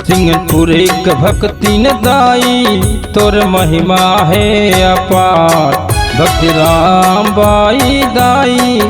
सिंहपुरी के भक्ति न दाई तोर महिमा है अपार। भक्ति राम बाई दाई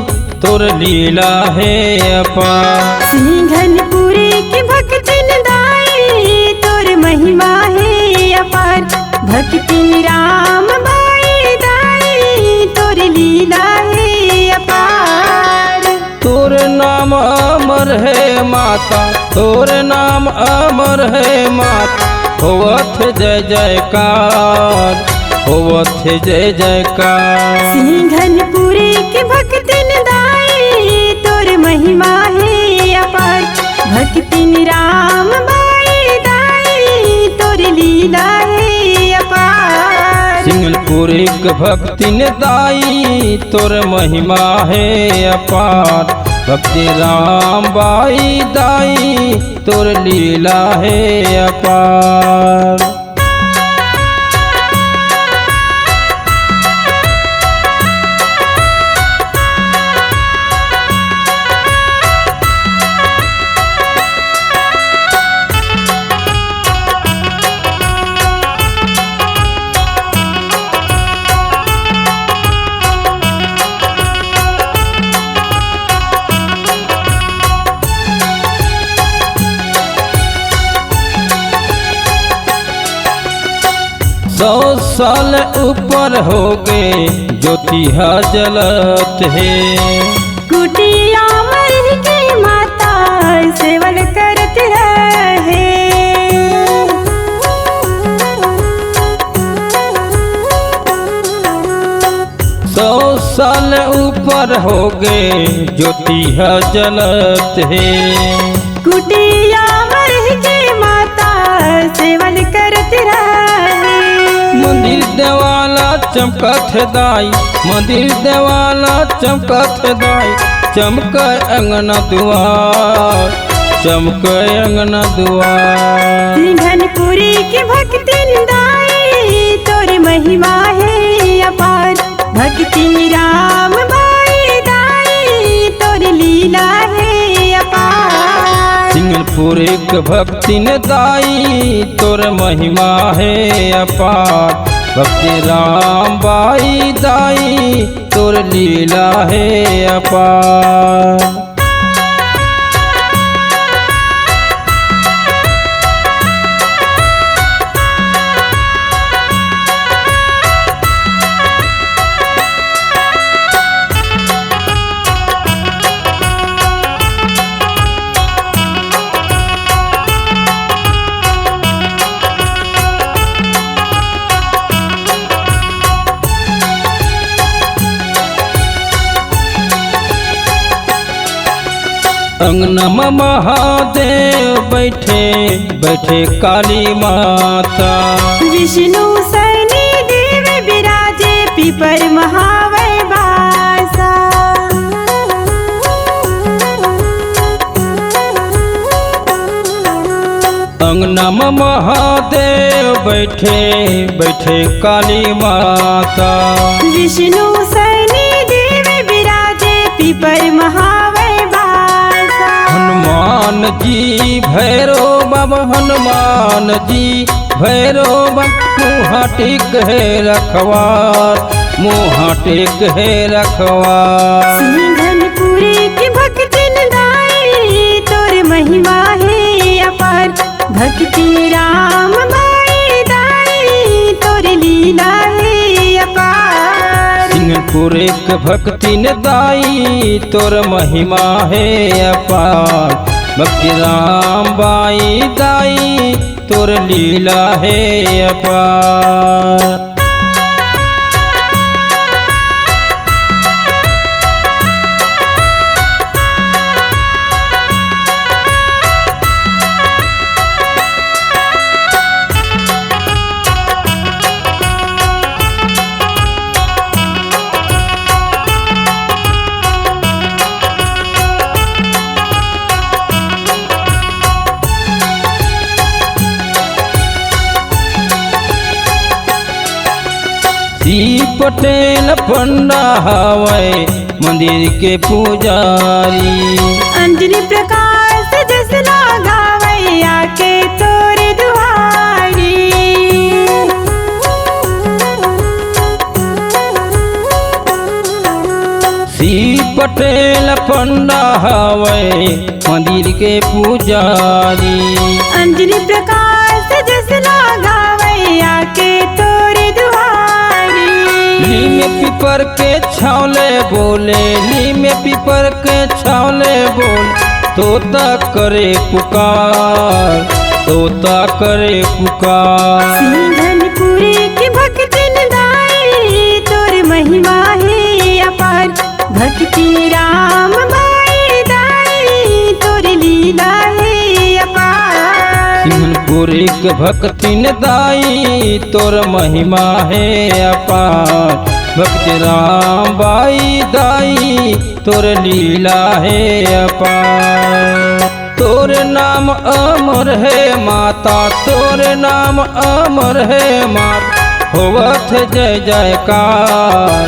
तोर लीला है अपार। सिंहपुरी के भक्ति न दाई तोर महिमा है अपार। भक्ति राम बाई दाई तोर लीला है अपार। तोर नाम अमर है माता, तोर नाम अमर है माता। होवत जय जयकार, होवत जय जयकार। सिंहपुरी के भक्ति न दाई तोर महिमा है अपार। भक्ति राम बाई दाई तोर लीला है अपार। सिंहपुरी के भक्ति न दाई तोर महिमा है अपार। भक्ति राम बाई दाई तोर लीला है अपार। सौ साल ऊपर हो गए ज्योतिहा जलत है। कुटिया मर की माता सेवल करत रहे। सौ साल ऊपर हो गए ज्योतिहा जलत है। कुटिया मर की माता सेवल करत रहे। मंदिर देवाला चमकत दाई, मंदिर देवाला चमकत दाई। चमक अंगना दुआर, चमक अंगना दुआर। सिंहपुरी की भक्ति दाई तोर महिमा है अपार। भक्ति राम बाई दाई तोर लीला है अपार। सिंहपुरी के भक्ति न दाई तोर महिमा है अपार। भक्ति राम बाई दाई तोर लीला है अपार। अंगनमा महादेव बैठे बैठे काली माता। विष्णु शनि देव विराजे पीपर महावै बासा। अंगनमा महादेव बैठे बैठे काली माता। विष्णु शनि देव विराजे पीपर महावै बासा। हनुमान जी भैरो बाबा, हनुमान जी भैरो बाबा। मुँह टिक है रखवार, मुँह टिक है रखवार। सिंहपुरी की भक्ति दाई तोर महिमा है अपार। भक्ति राम बाई दाई तोर लीला है अपार। सिंहपुरी के भक्ति न दाई तोर महिमा है अपार। भक्ति राम बाई दाई तोर लीला है अपार। पटेल पंडा हवै मंदिर के पुजारी। अंजनी प्रकाश जस लगावै आके तोर दुआरी। श्री पटेल पंडा हवे मंदिर के पुजारी। अंजनी प्रकाश जस लगावे आके तोर दुआरी। नीम पीपर के छावले बोले, नीम पीपर के छावले बोले, तोता करे पुकार, तोता करे पुकार। सिंघनपुरी की भक्ति दाई तोर महिमा है अपार। भक्ति राम बाई दाई तोर लीला है अपार। सिंघनपुरी के भक्ति दाई तोर महिमा है अपार। भक्ति राम बाई दाई तोर लीला है अपार। तोर नाम अमर है माता, तोर नाम अमर है माता। होवत जय जयकार,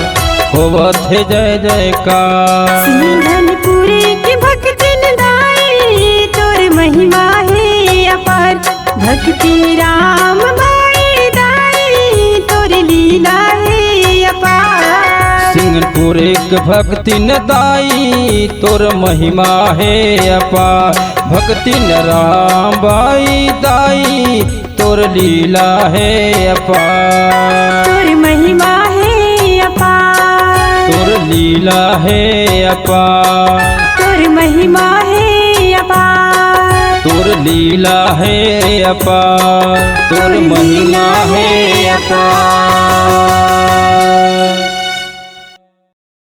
होवत जय जयकार। सिंघनपुरी की भक्ति दाई तोर महिमा है अपार। भक्ति राम बाई दाई तोर लीला है अपार। सिंघनपुरी के भक्ति दाई तोर महिमा है अपार। भक्ति राम बाई दाई तोर लीला है अपार। तोर महिमा है अपार। तोर लीला है अपार। तोर महिमा है अपार। तोर लीला है अपार। तोर महिमा है अपार।